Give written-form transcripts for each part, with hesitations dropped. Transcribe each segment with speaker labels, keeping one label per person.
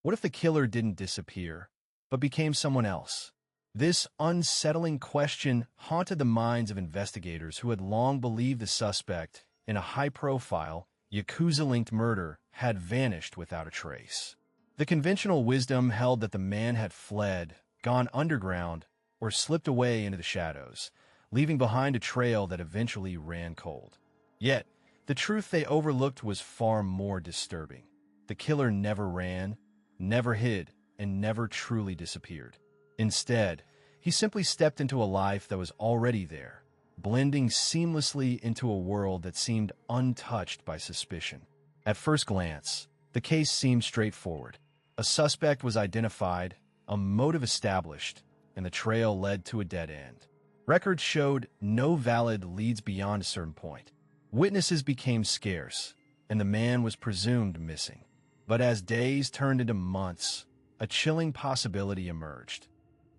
Speaker 1: What if the killer didn't disappear, but became someone else? This unsettling question haunted the minds of investigators who had long believed the suspect in a high-profile, Yakuza-linked murder had vanished without a trace. The conventional wisdom held that the man had fled, gone underground, or slipped away into the shadows, leaving behind a trail that eventually ran cold. Yet, the truth they overlooked was far more disturbing. The killer never ran, never hid, and never truly disappeared. Instead, he simply stepped into a life that was already there, blending seamlessly into a world that seemed untouched by suspicion. At first glance, the case seemed straightforward. A suspect was identified, a motive established, and the trail led to a dead end. Records showed no valid leads beyond a certain point. Witnesses became scarce, and the man was presumed missing. But as days turned into months, a chilling possibility emerged.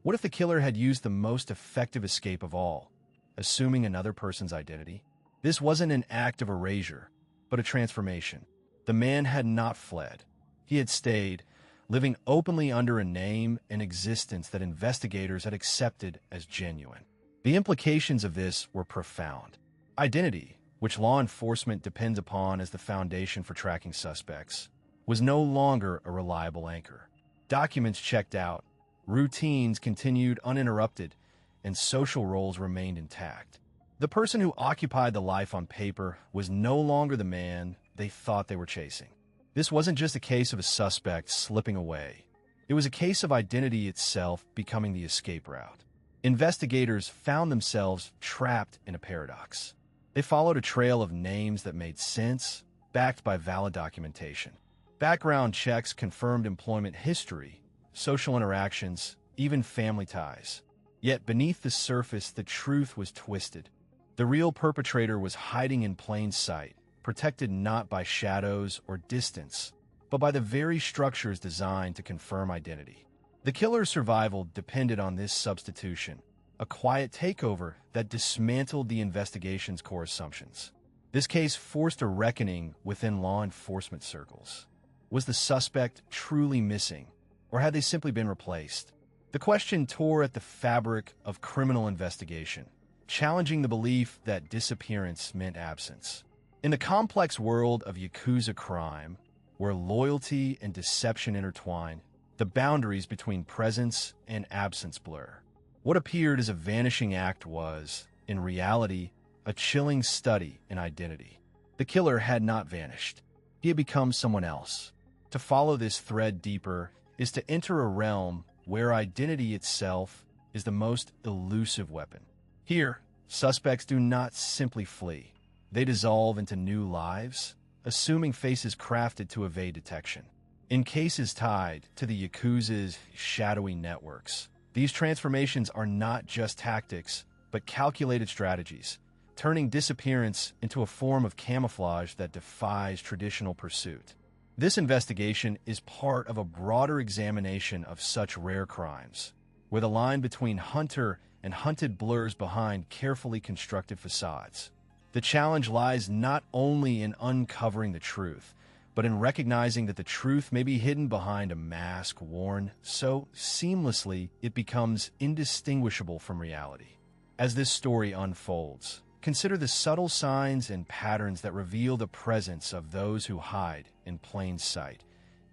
Speaker 1: What if the killer had used the most effective escape of all, assuming another person's identity? This wasn't an act of erasure, but a transformation. The man had not fled. He had stayed, living openly under a name and existence that investigators had accepted as genuine. The implications of this were profound. Identity, which law enforcement depends upon as the foundation for tracking suspects, was no longer a reliable anchor. Documents checked out, routines continued uninterrupted, and social roles remained intact. The person who occupied the life on paper was no longer the man they thought they were chasing. This wasn't just a case of a suspect slipping away. It was a case of identity itself becoming the escape route. Investigators found themselves trapped in a paradox. They followed a trail of names that made sense, backed by valid documentation. Background checks confirmed employment history, social interactions, even family ties. Yet beneath the surface, the truth was twisted. The real perpetrator was hiding in plain sight, protected not by shadows or distance, but by the very structures designed to confirm identity. The killer's survival depended on this substitution, a quiet takeover that dismantled the investigation's core assumptions. This case forced a reckoning within law enforcement circles. Was the suspect truly missing, or had they simply been replaced? The question tore at the fabric of criminal investigation, challenging the belief that disappearance meant absence. In the complex world of Yakuza crime, where loyalty and deception intertwine, the boundaries between presence and absence blur. What appeared as a vanishing act was, in reality, a chilling study in identity. The killer had not vanished. He had become someone else. To follow this thread deeper is to enter a realm where identity itself is the most elusive weapon. Here, suspects do not simply flee. They dissolve into new lives, assuming faces crafted to evade detection. In cases tied to the Yakuza's shadowy networks, these transformations are not just tactics, but calculated strategies, turning disappearance into a form of camouflage that defies traditional pursuit. This investigation is part of a broader examination of such rare crimes, where the line between hunter and hunted blurs behind carefully constructed facades. The challenge lies not only in uncovering the truth, but in recognizing that the truth may be hidden behind a mask worn so seamlessly it becomes indistinguishable from reality. As this story unfolds, consider the subtle signs and patterns that reveal the presence of those who hide in plain sight,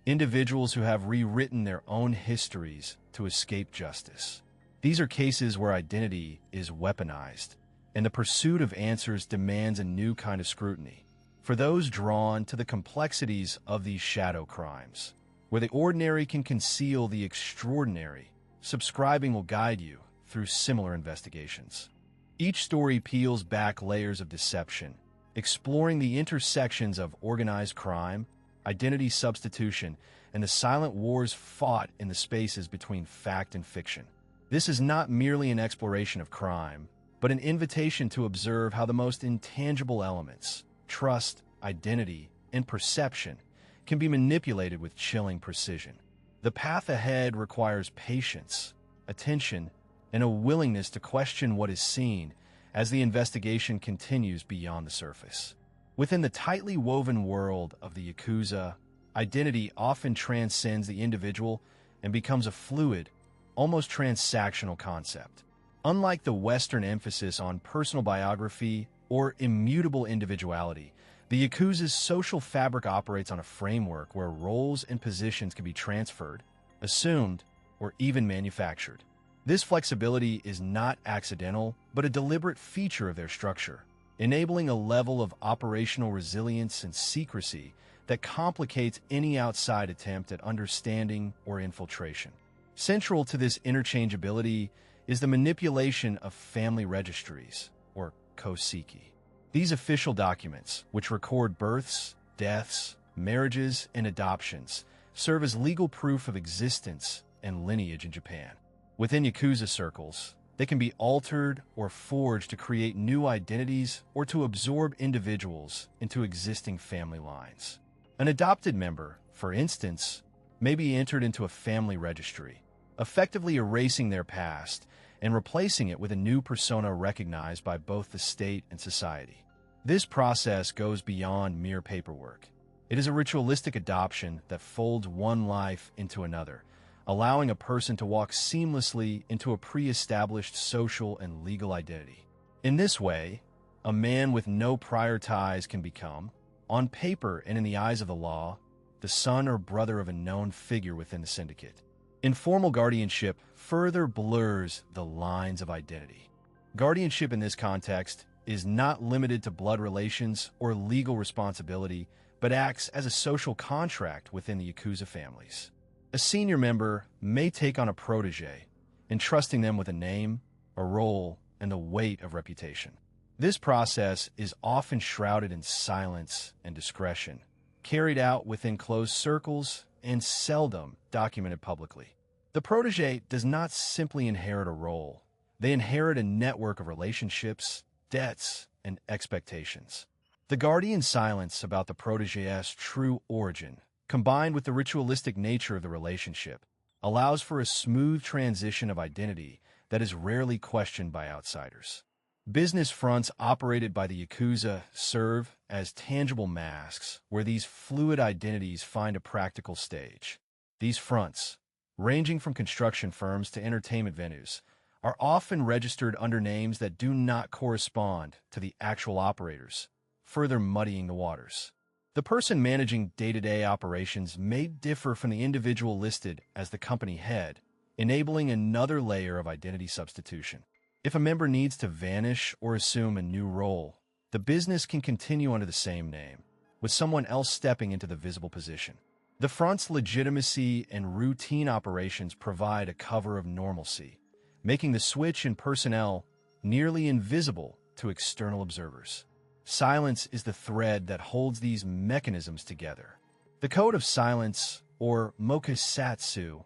Speaker 1: individuals who have rewritten their own histories to escape justice. These are cases where identity is weaponized, and the pursuit of answers demands a new kind of scrutiny. For those drawn to the complexities of these shadow crimes, where the ordinary can conceal the extraordinary, subscribing will guide you through similar investigations. Each story peels back layers of deception, exploring the intersections of organized crime, identity substitution, and the silent wars fought in the spaces between fact and fiction. This is not merely an exploration of crime, but an invitation to observe how the most intangible elements, trust, identity, and perception, can be manipulated with chilling precision. The path ahead requires patience, attention, and a willingness to question what is seen as the investigation continues beyond the surface. Within the tightly woven world of the Yakuza, identity often transcends the individual and becomes a fluid, almost transactional concept. Unlike the Western emphasis on personal biography or immutable individuality, the Yakuza's social fabric operates on a framework where roles and positions can be transferred, assumed, or even manufactured. This flexibility is not accidental, but a deliberate feature of their structure, enabling a level of operational resilience and secrecy that complicates any outside attempt at understanding or infiltration. Central to this interchangeability is the manipulation of family registries, or koseki. These official documents, which record births, deaths, marriages, and adoptions, serve as legal proof of existence and lineage in Japan. Within Yakuza circles, they can be altered or forged to create new identities or to absorb individuals into existing family lines. An adopted member, for instance, may be entered into a family registry, effectively erasing their past and replacing it with a new persona recognized by both the state and society. This process goes beyond mere paperwork. It is a ritualistic adoption that folds one life into another, allowing a person to walk seamlessly into a pre-established social and legal identity. In this way, a man with no prior ties can become, on paper and in the eyes of the law, the son or brother of a known figure within the syndicate. Informal guardianship further blurs the lines of identity. Guardianship in this context is not limited to blood relations or legal responsibility, but acts as a social contract within the Yakuza families. A senior member may take on a protege, entrusting them with a name, a role, and the weight of reputation. This process is often shrouded in silence and discretion, carried out within closed circles and seldom documented publicly. The protege does not simply inherit a role. They inherit a network of relationships, debts, and expectations. The guardian's silence about the protege's true origin, combined with the ritualistic nature of the relationship, allows for a smooth transition of identity that is rarely questioned by outsiders. Business fronts operated by the Yakuza serve as tangible masks where these fluid identities find a practical stage. These fronts, ranging from construction firms to entertainment venues, are often registered under names that do not correspond to the actual operators, further muddying the waters. The person managing day-to-day operations may differ from the individual listed as the company head, enabling another layer of identity substitution. If a member needs to vanish or assume a new role, the business can continue under the same name, with someone else stepping into the visible position. The front's legitimacy and routine operations provide a cover of normalcy, making the switch in personnel nearly invisible to external observers. Silence is the thread that holds these mechanisms together. The code of silence, or mokusatsu,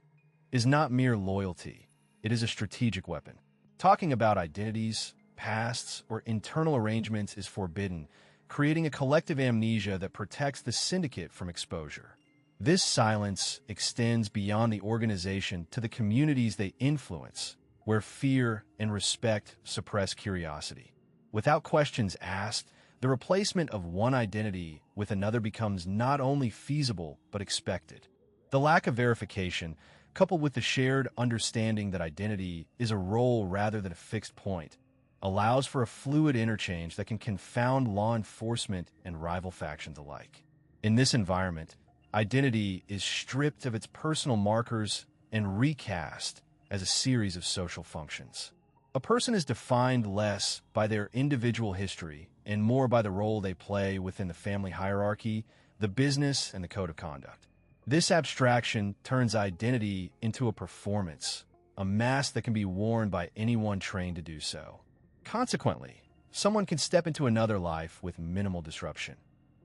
Speaker 1: is not mere loyalty. It is a strategic weapon. Talking about identities, pasts, or internal arrangements is forbidden, creating a collective amnesia that protects the syndicate from exposure. This silence extends beyond the organization to the communities they influence, where fear and respect suppress curiosity. Without questions asked, the replacement of one identity with another becomes not only feasible but expected. The lack of verification, coupled with the shared understanding that identity is a role rather than a fixed point, allows for a fluid interchange that can confound law enforcement and rival factions alike. In this environment, identity is stripped of its personal markers and recast as a series of social functions. A person is defined less by their individual history and more by the role they play within the family hierarchy, the business, and the code of conduct. This abstraction turns identity into a performance, a mask that can be worn by anyone trained to do so. Consequently, someone can step into another life with minimal disruption.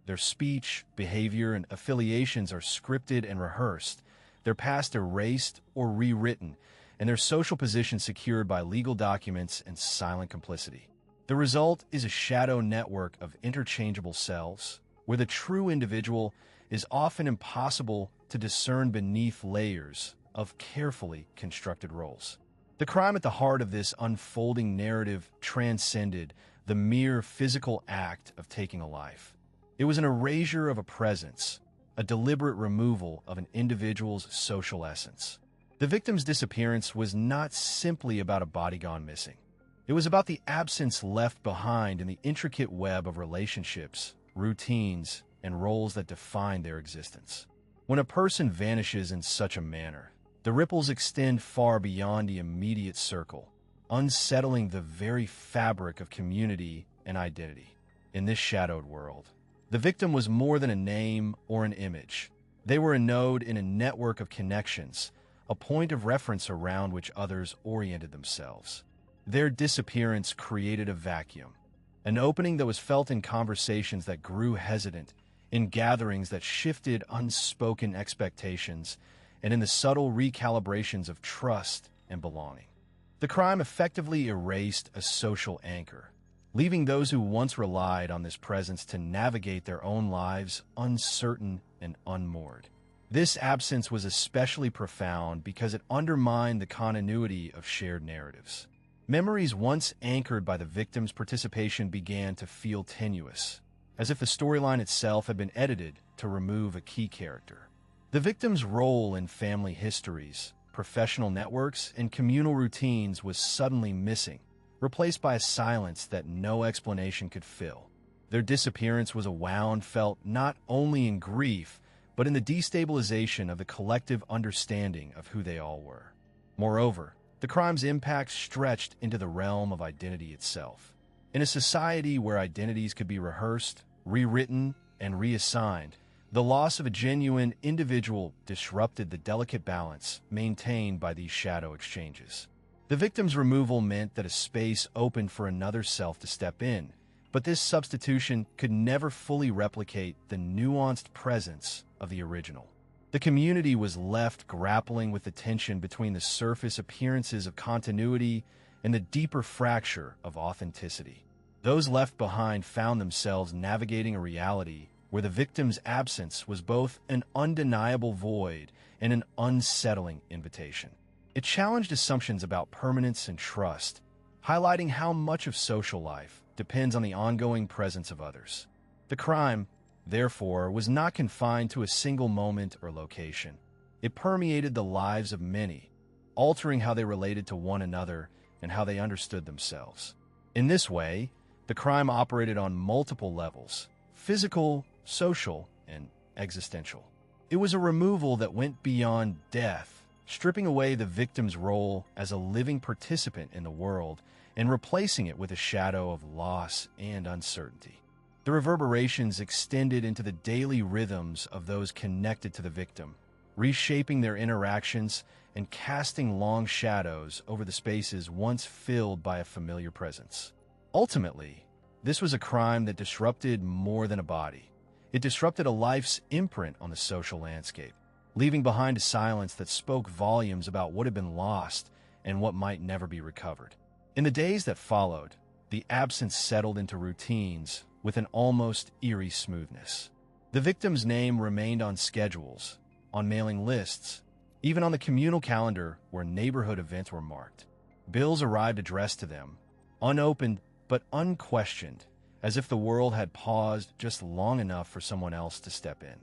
Speaker 1: Their speech, behavior, and affiliations are scripted and rehearsed, their past erased or rewritten, and their social position secured by legal documents and silent complicity. The result is a shadow network of interchangeable selves, where the true individual is often impossible to discern beneath layers of carefully constructed roles. The crime at the heart of this unfolding narrative transcended the mere physical act of taking a life. It was an erasure of a presence, a deliberate removal of an individual's social essence. The victim's disappearance was not simply about a body gone missing. It was about the absence left behind in the intricate web of relationships, routines, and roles that define their existence. When a person vanishes in such a manner, the ripples extend far beyond the immediate circle, unsettling the very fabric of community and identity. In this shadowed world, the victim was more than a name or an image. They were a node in a network of connections, a point of reference around which others oriented themselves. Their disappearance created a vacuum, an opening that was felt in conversations that grew hesitant, in gatherings that shifted unspoken expectations, and in the subtle recalibrations of trust and belonging. The crime effectively erased a social anchor, leaving those who once relied on this presence to navigate their own lives uncertain and unmoored. This absence was especially profound because it undermined the continuity of shared narratives. Memories once anchored by the victim's participation began to feel tenuous, as if the storyline itself had been edited to remove a key character. The victim's role in family histories, professional networks, and communal routines was suddenly missing, replaced by a silence that no explanation could fill. Their disappearance was a wound felt not only in grief, but in the destabilization of the collective understanding of who they all were. Moreover, the crime's impact stretched into the realm of identity itself. In a society where identities could be rehearsed, rewritten, and reassigned, the loss of a genuine individual disrupted the delicate balance maintained by these shadow exchanges. The victim's removal meant that a space opened for another self to step in, but this substitution could never fully replicate the nuanced presence of the original. The community was left grappling with the tension between the surface appearances of continuity and the deeper fracture of authenticity. Those left behind found themselves navigating a reality where the victim's absence was both an undeniable void and an unsettling invitation. It challenged assumptions about permanence and trust, highlighting how much of social life depends on the ongoing presence of others. The crime, therefore, was not confined to a single moment or location. It permeated the lives of many, altering how they related to one another and how they understood themselves. In this way, the crime operated on multiple levels: physical, social, and existential. It was a removal that went beyond death, stripping away the victim's role as a living participant in the world and replacing it with a shadow of loss and uncertainty. The reverberations extended into the daily rhythms of those connected to the victim, reshaping their interactions and casting long shadows over the spaces once filled by a familiar presence. Ultimately, this was a crime that disrupted more than a body. It disrupted a life's imprint on the social landscape, leaving behind a silence that spoke volumes about what had been lost and what might never be recovered. In the days that followed, the absence settled into routines with an almost eerie smoothness. The victim's name remained on schedules, on mailing lists, even on the communal calendar where neighborhood events were marked. Bills arrived addressed to them, unopened but unquestioned, as if the world had paused just long enough for someone else to step in.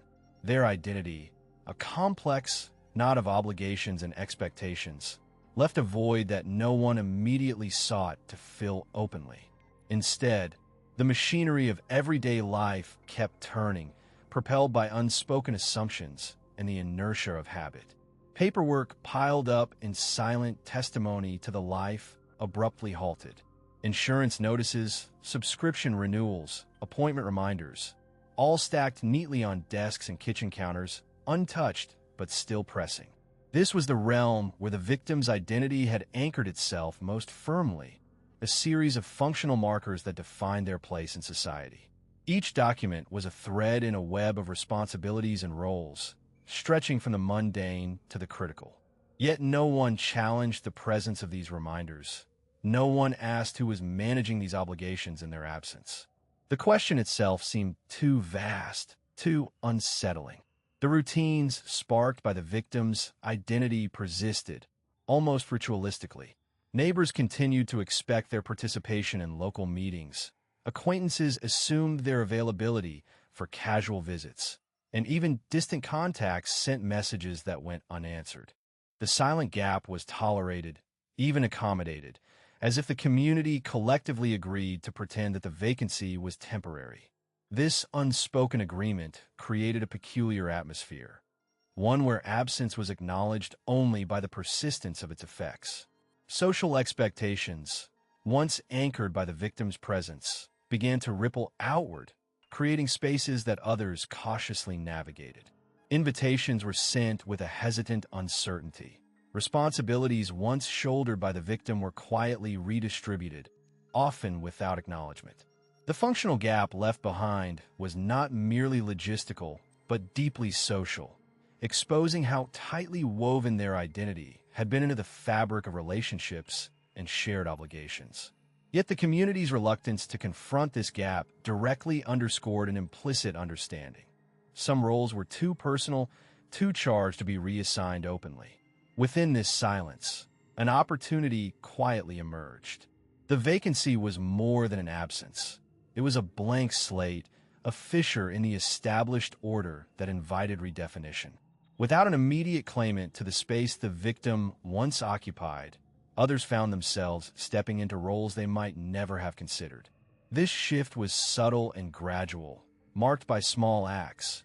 Speaker 1: Their identity, a complex knot of obligations and expectations, left a void that no one immediately sought to fill openly. Instead, the machinery of everyday life kept turning, propelled by unspoken assumptions and the inertia of habit. Paperwork piled up in silent testimony to the life abruptly halted. Insurance notices, subscription renewals, appointment reminders, all stacked neatly on desks and kitchen counters, untouched but still pressing. This was the realm where the victim's identity had anchored itself most firmly, a series of functional markers that defined their place in society. Each document was a thread in a web of responsibilities and roles, stretching from the mundane to the critical. Yet no one challenged the presence of these reminders. No one asked who was managing these obligations in their absence. The question itself seemed too vast, too unsettling. The routines sparked by the victim's identity persisted, almost ritualistically. Neighbors continued to expect their participation in local meetings. Acquaintances assumed their availability for casual visits. and even distant contacts sent messages that went unanswered. The silent gap was tolerated, even accommodated, as if the community collectively agreed to pretend that the vacancy was temporary. This unspoken agreement created a peculiar atmosphere, one where absence was acknowledged only by the persistence of its effects. Social expectations, once anchored by the victim's presence, began to ripple outward, creating spaces that others cautiously navigated. Invitations were sent with a hesitant uncertainty. Responsibilities once shouldered by the victim were quietly redistributed, often without acknowledgement. The functional gap left behind was not merely logistical, but deeply social, exposing how tightly woven their identity had been into the fabric of relationships and shared obligations. Yet the community's reluctance to confront this gap directly underscored an implicit understanding. Some roles were too personal, too charged to be reassigned openly. Within this silence, an opportunity quietly emerged. The vacancy was more than an absence. It was a blank slate, a fissure in the established order that invited redefinition. Without an immediate claimant to the space the victim once occupied, others found themselves stepping into roles they might never have considered. This shift was subtle and gradual, marked by small acts,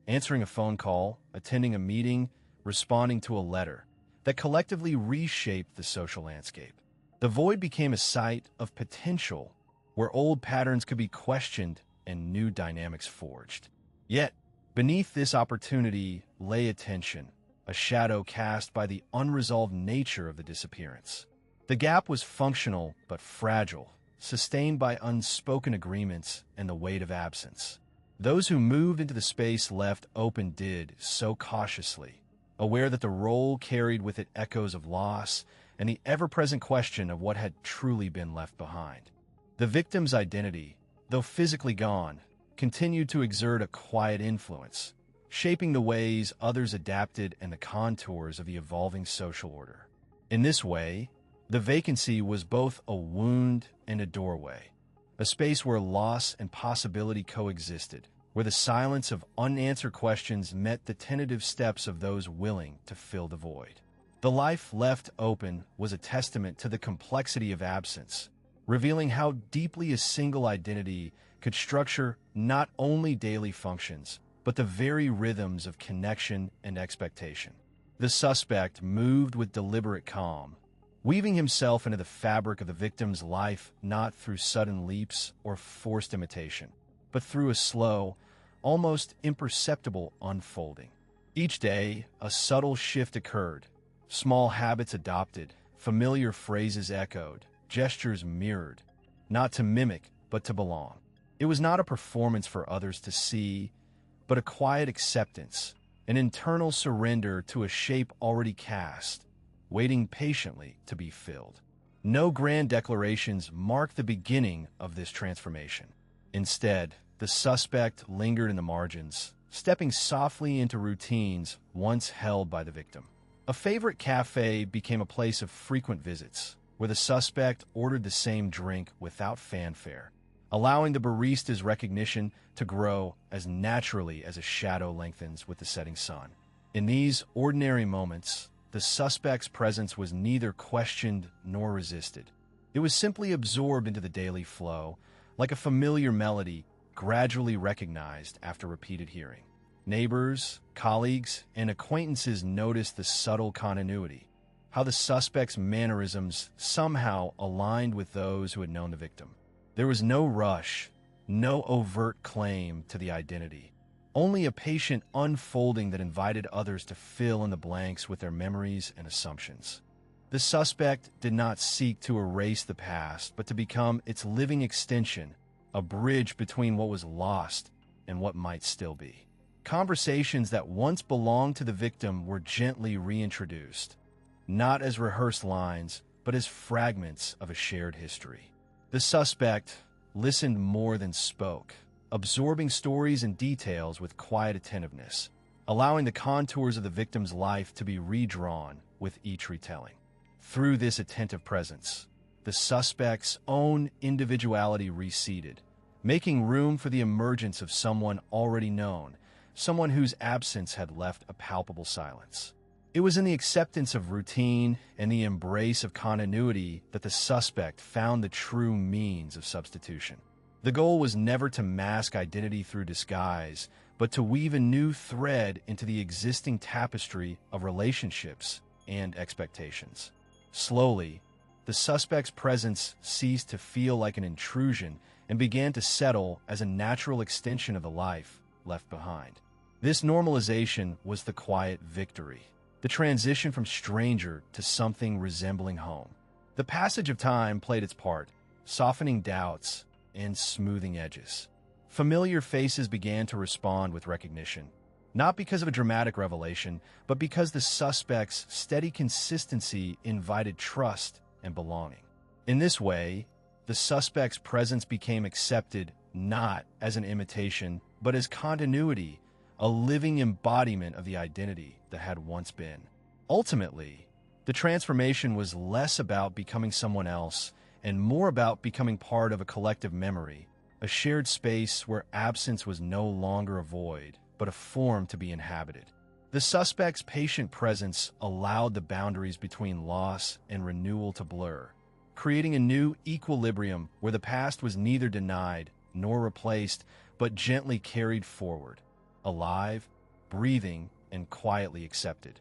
Speaker 1: answering a phone call, attending a meeting, responding to a letter, that collectively reshaped the social landscape. The void became a site of potential, where old patterns could be questioned and new dynamics forged. Yet, beneath this opportunity lay a tension, a shadow cast by the unresolved nature of the disappearance. The gap was functional but fragile, sustained by unspoken agreements and the weight of absence. Those who moved into the space left open did so cautiously, aware that the role carried with it echoes of loss and the ever-present question of what had truly been left behind. The victim's identity, though physically gone, continued to exert a quiet influence, shaping the ways others adapted and the contours of the evolving social order. In this way, the vacancy was both a wound and a doorway, a space where loss and possibility coexisted, where the silence of unanswered questions met the tentative steps of those willing to fill the void. The life left open was a testament to the complexity of absence, revealing how deeply a single identity could structure not only daily functions, but the very rhythms of connection and expectation. The suspect moved with deliberate calm, weaving himself into the fabric of the victim's life not through sudden leaps or forced imitation, but through a slow, almost imperceptible unfolding. Each day, a subtle shift occurred, small habits adopted, familiar phrases echoed, gestures mirrored, not to mimic, but to belong. It was not a performance for others to see, but a quiet acceptance, an internal surrender to a shape already cast, waiting patiently to be filled. No grand declarations marked the beginning of this transformation. Instead, the suspect lingered in the margins, stepping softly into routines once held by the victim. A favorite cafe became a place of frequent visits, where the suspect ordered the same drink without fanfare, allowing the barista's recognition to grow as naturally as a shadow lengthens with the setting sun. In these ordinary moments, the suspect's presence was neither questioned nor resisted. It was simply absorbed into the daily flow, like a familiar melody gradually recognized after repeated hearing. Neighbors, colleagues, and acquaintances noticed the subtle continuity, how the suspect's mannerisms somehow aligned with those who had known the victim. There was no rush, no overt claim to the identity, only a patient unfolding that invited others to fill in the blanks with their memories and assumptions. The suspect did not seek to erase the past, but to become its living extension, a bridge between what was lost and what might still be. Conversations that once belonged to the victim were gently reintroduced, not as rehearsed lines, but as fragments of a shared history. The suspect listened more than spoke, absorbing stories and details with quiet attentiveness, allowing the contours of the victim's life to be redrawn with each retelling. Through this attentive presence, the suspect's own individuality receded, making room for the emergence of someone already known, someone whose absence had left a palpable silence. It was in the acceptance of routine and the embrace of continuity that the suspect found the true means of substitution. The goal was never to mask identity through disguise, but to weave a new thread into the existing tapestry of relationships and expectations. Slowly, the suspect's presence ceased to feel like an intrusion and began to settle as a natural extension of the life left behind. This normalization was the quiet victory, the transition from stranger to something resembling home. The passage of time played its part, softening doubts and smoothing edges. Familiar faces began to respond with recognition, not because of a dramatic revelation, but because the suspect's steady consistency invited trust and belonging. In this way, the suspect's presence became accepted not as an imitation, but as continuity, a living embodiment of the identity that had once been. Ultimately, the transformation was less about becoming someone else and more about becoming part of a collective memory, a shared space where absence was no longer a void, but a form to be inhabited. The suspect's patient presence allowed the boundaries between loss and renewal to blur, creating a new equilibrium where the past was neither denied nor replaced, but gently carried forward, alive, breathing, and quietly accepted.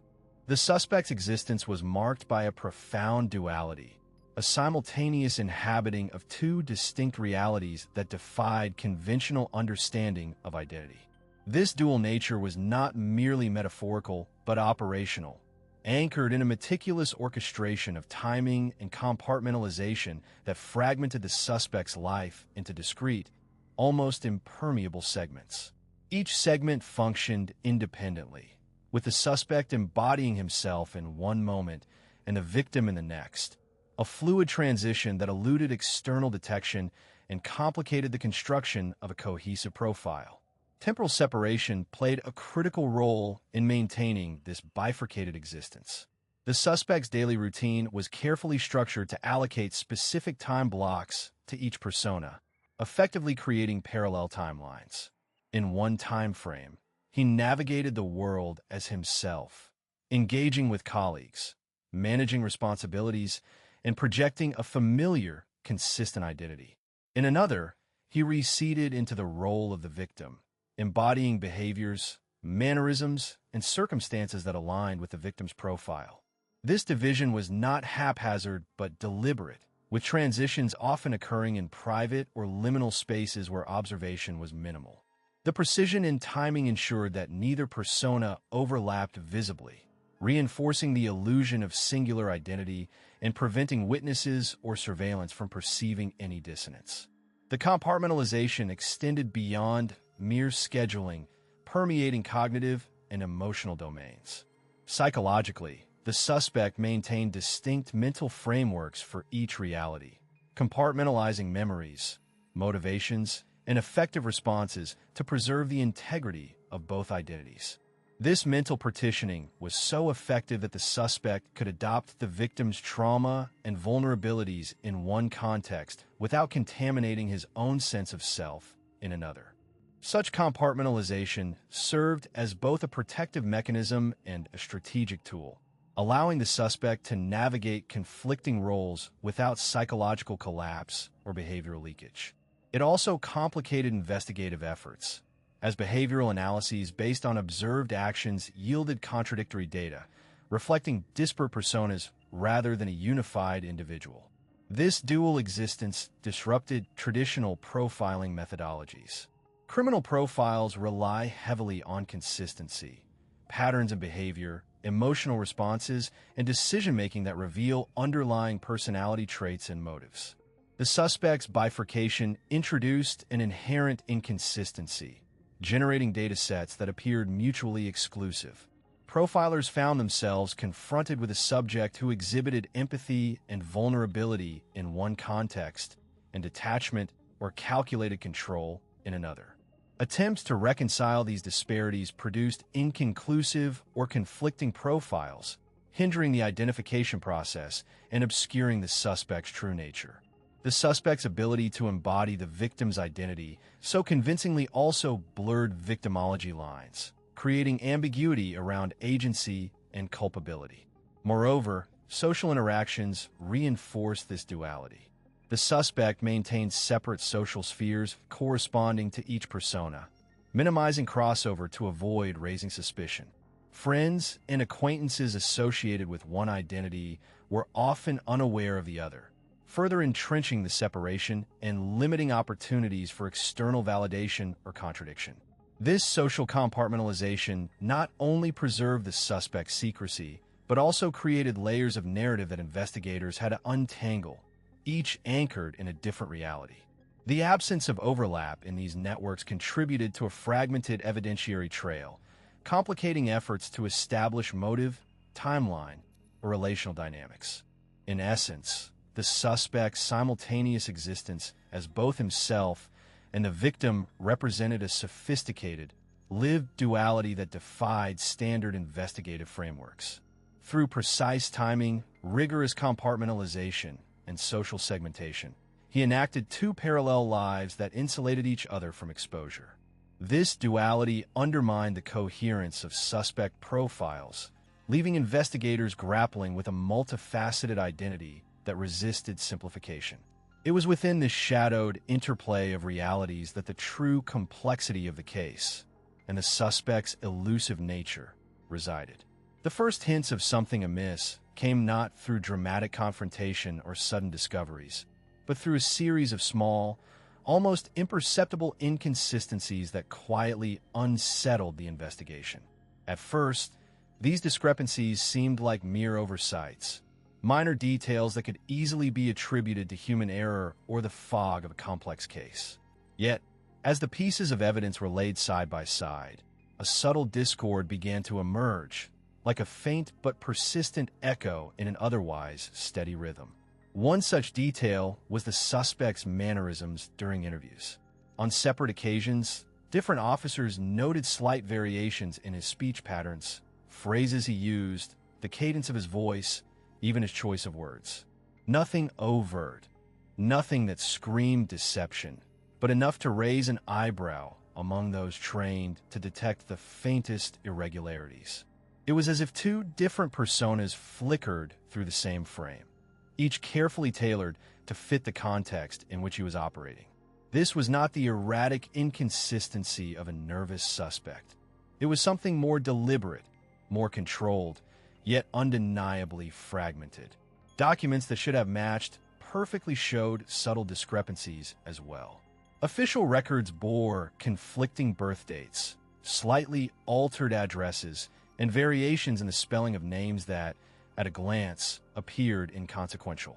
Speaker 1: The suspect's existence was marked by a profound duality, a simultaneous inhabiting of two distinct realities that defied conventional understanding of identity. This dual nature was not merely metaphorical, but operational, anchored in a meticulous orchestration of timing and compartmentalization that fragmented the suspect's life into discrete, almost impermeable segments. Each segment functioned independently, with the suspect embodying himself in one moment and the victim in the next, a fluid transition that eluded external detection and complicated the construction of a cohesive profile. Temporal separation played a critical role in maintaining this bifurcated existence. The suspect's daily routine was carefully structured to allocate specific time blocks to each persona, effectively creating parallel timelines. In one time frame, he navigated the world as himself, engaging with colleagues, managing responsibilities, and projecting a familiar, consistent identity. In another, he receded into the role of the victim, embodying behaviors, mannerisms, and circumstances that aligned with the victim's profile. This division was not haphazard but deliberate, with transitions often occurring in private or liminal spaces where observation was minimal. The precision in timing ensured that neither persona overlapped visibly, reinforcing the illusion of singular identity and preventing witnesses or surveillance from perceiving any dissonance. The compartmentalization extended beyond mere scheduling, permeating cognitive and emotional domains. Psychologically, the suspect maintained distinct mental frameworks for each reality, compartmentalizing memories, motivations, and effective responses to preserve the integrity of both identities. This mental partitioning was so effective that the suspect could adopt the victim's trauma and vulnerabilities in one context without contaminating his own sense of self in another. Such compartmentalization served as both a protective mechanism and a strategic tool, allowing the suspect to navigate conflicting roles without psychological collapse or behavioral leakage. It also complicated investigative efforts, as behavioral analyses based on observed actions yielded contradictory data, reflecting disparate personas rather than a unified individual. This dual existence disrupted traditional profiling methodologies. Criminal profiles rely heavily on consistency, patterns in behavior, emotional responses, and decision-making that reveal underlying personality traits and motives. The suspect's bifurcation introduced an inherent inconsistency, generating data sets that appeared mutually exclusive. Profilers found themselves confronted with a subject who exhibited empathy and vulnerability in one context and detachment or calculated control in another. Attempts to reconcile these disparities produced inconclusive or conflicting profiles, hindering the identification process and obscuring the suspect's true nature. The suspect's ability to embody the victim's identity so convincingly also blurred victimology lines, creating ambiguity around agency and culpability. Moreover, social interactions reinforced this duality. The suspect maintained separate social spheres corresponding to each persona, minimizing crossover to avoid raising suspicion. Friends and acquaintances associated with one identity were often unaware of the other, further entrenching the separation and limiting opportunities for external validation or contradiction. This social compartmentalization not only preserved the suspect's secrecy, but also created layers of narrative that investigators had to untangle, each anchored in a different reality. The absence of overlap in these networks contributed to a fragmented evidentiary trail, complicating efforts to establish motive, timeline, or relational dynamics. In essence, the suspect's simultaneous existence as both himself and the victim represented a sophisticated, lived duality that defied standard investigative frameworks. Through precise timing, rigorous compartmentalization, and social segmentation, he enacted two parallel lives that insulated each other from exposure. This duality undermined the coherence of suspect profiles, leaving investigators grappling with a multifaceted identity that resisted simplification. It was within this shadowed interplay of realities that the true complexity of the case and the suspect's elusive nature resided. The first hints of something amiss came not through dramatic confrontation or sudden discoveries, but through a series of small, almost imperceptible inconsistencies that quietly unsettled the investigation. At first, these discrepancies seemed like mere oversights, minor details that could easily be attributed to human error or the fog of a complex case. Yet, as the pieces of evidence were laid side by side, a subtle discord began to emerge, like a faint but persistent echo in an otherwise steady rhythm. One such detail was the suspect's mannerisms during interviews. On separate occasions, different officers noted slight variations in his speech patterns, phrases he used, the cadence of his voice, even his choice of words. Nothing overt, nothing that screamed deception, but enough to raise an eyebrow among those trained to detect the faintest irregularities. It was as if two different personas flickered through the same frame, each carefully tailored to fit the context in which he was operating. This was not the erratic inconsistency of a nervous suspect. It was something more deliberate, more controlled, yet undeniably fragmented. Documents that should have matched perfectly showed subtle discrepancies as well. Official records bore conflicting birth dates, slightly altered addresses, and variations in the spelling of names that, at a glance, appeared inconsequential.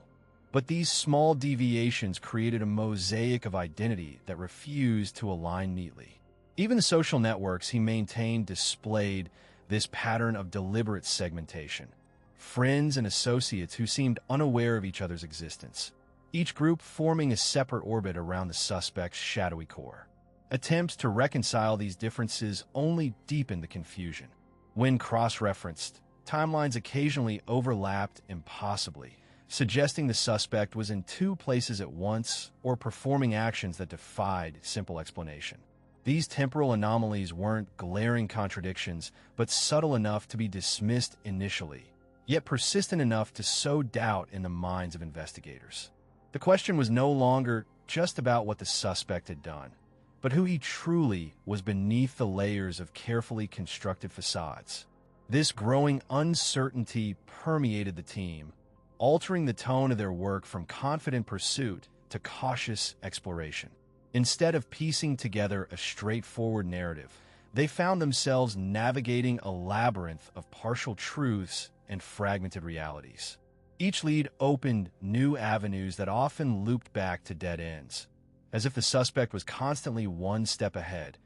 Speaker 1: But these small deviations created a mosaic of identity that refused to align neatly. Even the social networks he maintained displayed this pattern of deliberate segmentation. Friends and associates who seemed unaware of each other's existence, each group forming a separate orbit around the suspect's shadowy core. Attempts to reconcile these differences only deepened the confusion. When cross-referenced, timelines occasionally overlapped impossibly, suggesting the suspect was in two places at once or performing actions that defied simple explanation. These temporal anomalies weren't glaring contradictions, but subtle enough to be dismissed initially, yet persistent enough to sow doubt in the minds of investigators. The question was no longer just about what the suspect had done, but who he truly was beneath the layers of carefully constructed facades. This growing uncertainty permeated the team, altering the tone of their work from confident pursuit to cautious exploration. Instead of piecing together a straightforward narrative, they found themselves navigating a labyrinth of partial truths and fragmented realities. Each lead opened new avenues that often looped back to dead ends, as if the suspect was constantly one step ahead,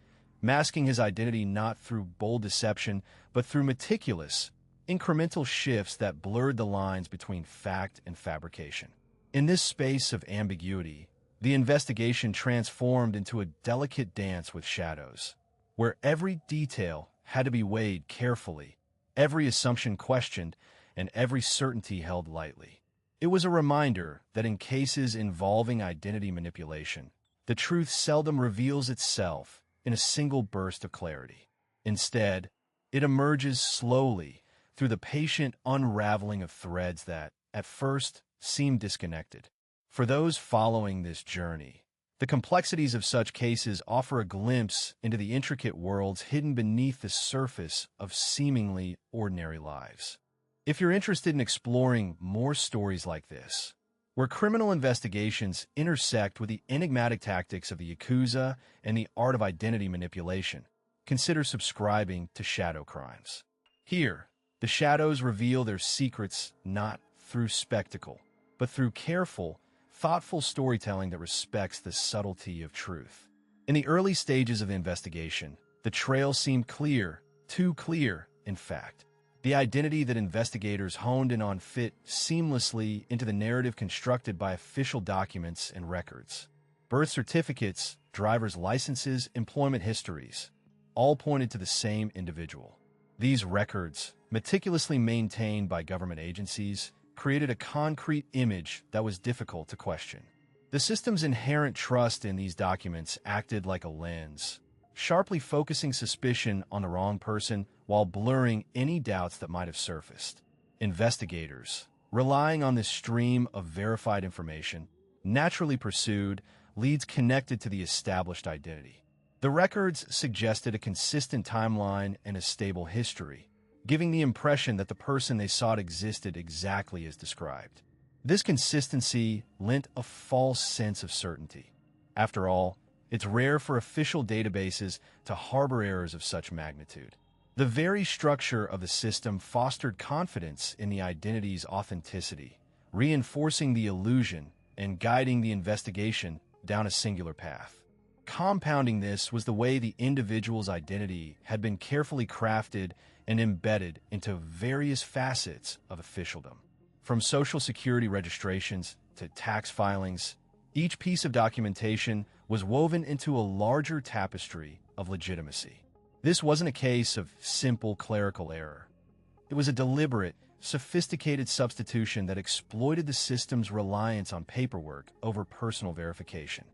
Speaker 1: masking his identity not through bold deception, but through meticulous, incremental shifts that blurred the lines between fact and fabrication. In this space of ambiguity, the investigation transformed into a delicate dance with shadows, where every detail had to be weighed carefully, every assumption questioned, and every certainty held lightly. It was a reminder that in cases involving identity manipulation, the truth seldom reveals itself in a single burst of clarity. Instead, it emerges slowly through the patient unraveling of threads that, at first, seem disconnected. For those following this journey, the complexities of such cases offer a glimpse into the intricate worlds hidden beneath the surface of seemingly ordinary lives. If you're interested in exploring more stories like this, where criminal investigations intersect with the enigmatic tactics of the Yakuza and the art of identity manipulation, consider subscribing to Shadow Crimes. Here, the shadows reveal their secrets not through spectacle, but through careful, thoughtful storytelling that respects the subtlety of truth. In the early stages of the investigation, the trail seemed clear, too clear, in fact. The identity that investigators honed in on fit seamlessly into the narrative constructed by official documents and records. Birth certificates, driver's licenses, employment histories, all pointed to the same individual. These records, meticulously maintained by government agencies, created a concrete image that was difficult to question. The system's inherent trust in these documents acted like a lens, sharply focusing suspicion on the wrong person while blurring any doubts that might have surfaced. Investigators, relying on this stream of verified information, naturally pursued leads connected to the established identity. The records suggested a consistent timeline and a stable history, giving the impression that the person they sought existed exactly as described. This consistency lent a false sense of certainty. After all, it's rare for official databases to harbor errors of such magnitude. The very structure of the system fostered confidence in the identity's authenticity, reinforcing the illusion and guiding the investigation down a singular path. Compounding this was the way the individual's identity had been carefully crafted and embedded into various facets of officialdom. From Social Security registrations to tax filings, each piece of documentation was woven into a larger tapestry of legitimacy. This wasn't a case of simple clerical error. It was a deliberate, sophisticated substitution that exploited the system's reliance on paperwork over personal verification.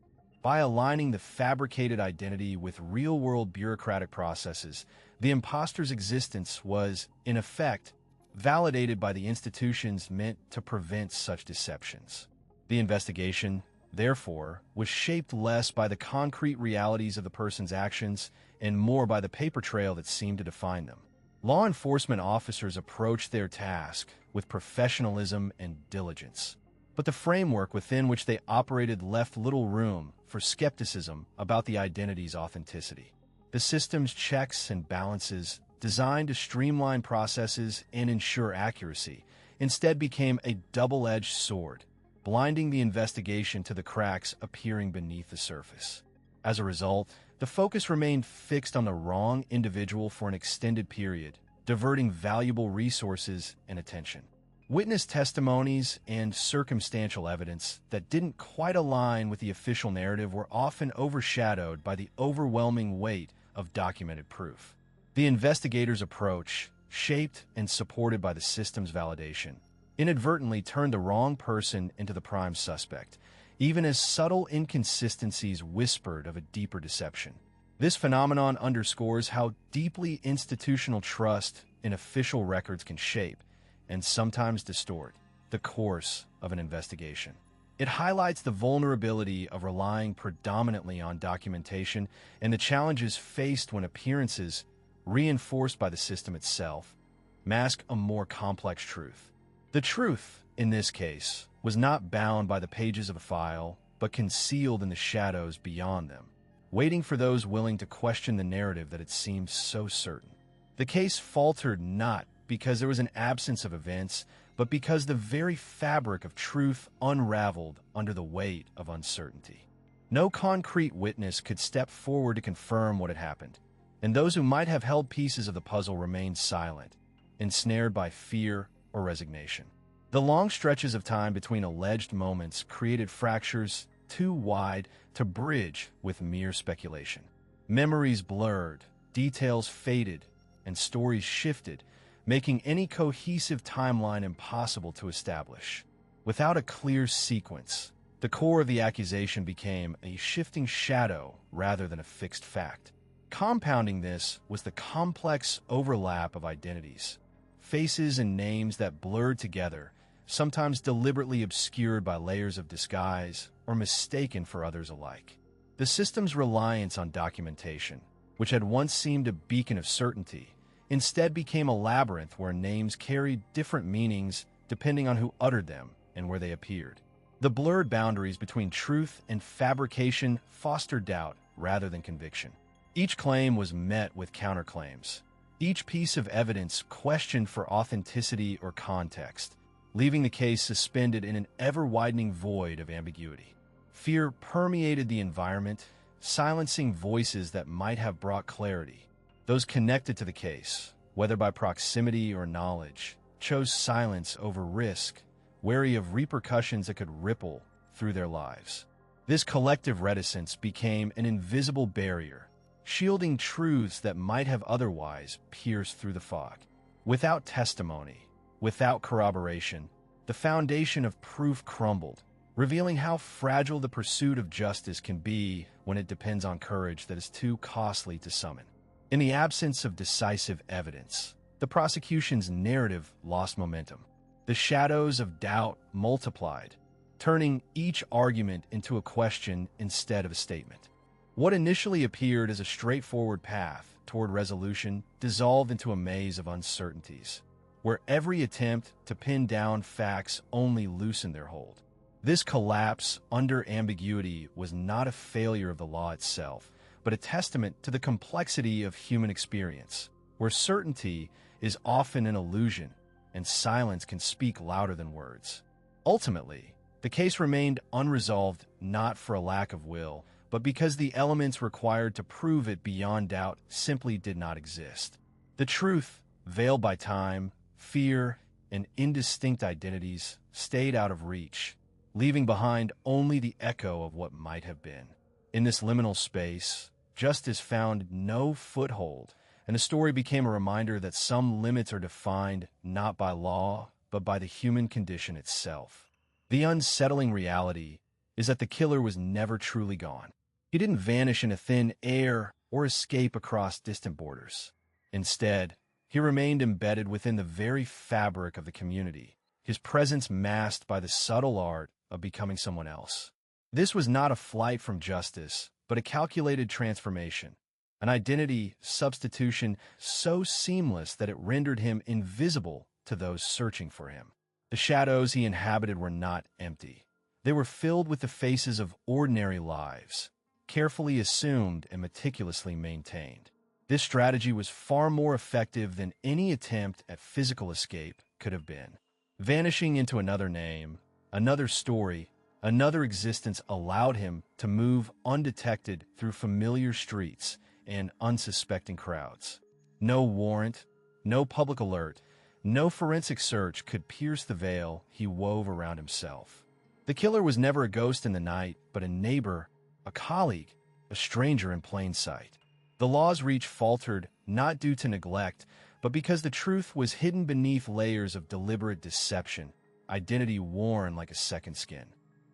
Speaker 1: By aligning the fabricated identity with real-world bureaucratic processes, the imposter's existence was, in effect, validated by the institutions meant to prevent such deceptions. The investigation, therefore, was shaped less by the concrete realities of the person's actions and more by the paper trail that seemed to define them. Law enforcement officers approached their task with professionalism and diligence, but the framework within which they operated left little room for skepticism about the identity's authenticity. The system's checks and balances, designed to streamline processes and ensure accuracy, instead became a double-edged sword, blinding the investigation to the cracks appearing beneath the surface. As a result, the focus remained fixed on the wrong individual for an extended period, diverting valuable resources and attention. Witness testimonies and circumstantial evidence that didn't quite align with the official narrative were often overshadowed by the overwhelming weight of documented proof. The investigators' approach, shaped and supported by the system's validation, inadvertently turned the wrong person into the prime suspect, even as subtle inconsistencies whispered of a deeper deception. This phenomenon underscores how deeply institutional trust in official records can shape, and sometimes distort, the course of an investigation. It highlights the vulnerability of relying predominantly on documentation and the challenges faced when appearances, reinforced by the system itself, mask a more complex truth. The truth, in this case, was not bound by the pages of a file, but concealed in the shadows beyond them, waiting for those willing to question the narrative that had seemed so certain. The case faltered not because there was an absence of events, but because the very fabric of truth unraveled under the weight of uncertainty. No concrete witness could step forward to confirm what had happened, and those who might have held pieces of the puzzle remained silent, ensnared by fear or resignation. The long stretches of time between alleged moments created fractures too wide to bridge with mere speculation. Memories blurred, details faded, and stories shifted, making any cohesive timeline impossible to establish. without a clear sequence. The core of the accusation became a shifting shadow rather than a fixed fact. Compounding this was the complex overlap of identities, faces and names that blurred together, sometimes deliberately obscured by layers of disguise or mistaken for others alike. The system's reliance on documentation, which had once seemed a beacon of certainty, instead became a labyrinth where names carried different meanings depending on who uttered them and where they appeared. The blurred boundaries between truth and fabrication fostered doubt rather than conviction. Each claim was met with counterclaims. Each piece of evidence questioned for authenticity or context, leaving the case suspended in an ever-widening void of ambiguity. Fear permeated the environment, silencing voices that might have brought clarity. Those connected to the case, whether by proximity or knowledge, chose silence over risk, wary of repercussions that could ripple through their lives. This collective reticence became an invisible barrier, shielding truths that might have otherwise pierced through the fog. Without testimony, without corroboration, the foundation of proof crumbled, revealing how fragile the pursuit of justice can be when it depends on courage that is too costly to summon. In the absence of decisive evidence, the prosecution's narrative lost momentum. The shadows of doubt multiplied, turning each argument into a question instead of a statement. What initially appeared as a straightforward path toward resolution dissolved into a maze of uncertainties, where every attempt to pin down facts only loosened their hold. This collapse under ambiguity was not a failure of the law itself, but a testament to the complexity of human experience, where certainty is often an illusion and silence can speak louder than words. Ultimately, the case remained unresolved not for a lack of will, but because the elements required to prove it beyond doubt simply did not exist. The truth, veiled by time, fear, and indistinct identities, stayed out of reach, leaving behind only the echo of what might have been. In this liminal space, justice found no foothold, and the story became a reminder that some limits are defined not by law, but by the human condition itself. The unsettling reality is that the killer was never truly gone. He didn't vanish into thin air or escape across distant borders. Instead, he remained embedded within the very fabric of the community, his presence masked by the subtle art of becoming someone else. This was not a flight from justice, but a calculated transformation, an identity substitution so seamless that it rendered him invisible to those searching for him. The shadows he inhabited were not empty. They were filled with the faces of ordinary lives, carefully assumed and meticulously maintained. This strategy was far more effective than any attempt at physical escape could have been. Vanishing into another name, another story, another existence allowed him to move undetected through familiar streets and unsuspecting crowds. No warrant, no public alert, no forensic search could pierce the veil he wove around himself. The killer was never a ghost in the night, but a neighbor, a colleague, a stranger in plain sight. The law's reach faltered not due to neglect, but because the truth was hidden beneath layers of deliberate deception, identity worn like a second skin.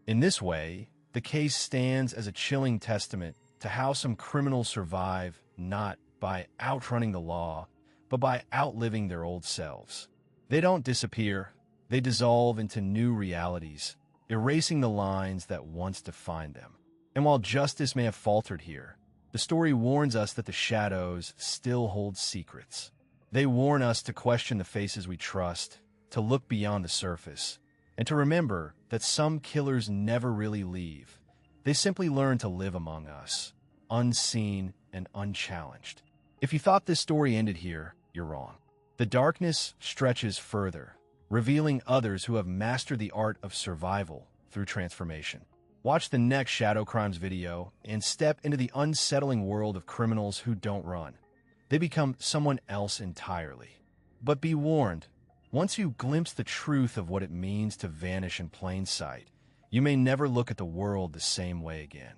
Speaker 1: In this way, the case stands as a chilling testament to how some criminals survive not by outrunning the law, but by outliving their old selves. They don't disappear, they dissolve into new realities, erasing the lines that once defined them. And while justice may have faltered here, the story warns us that the shadows still hold secrets. They warn us to question the faces we trust, to look beyond the surface, and to remember that some killers never really leave. They simply learn to live among us, unseen and unchallenged. If you thought this story ended here, you're wrong. The darkness stretches further, revealing others who have mastered the art of survival through transformation. Watch the next Shadow Crimes video and step into the unsettling world of criminals who don't run. They become someone else entirely. But be warned, once you glimpse the truth of what it means to vanish in plain sight, you may never look at the world the same way again.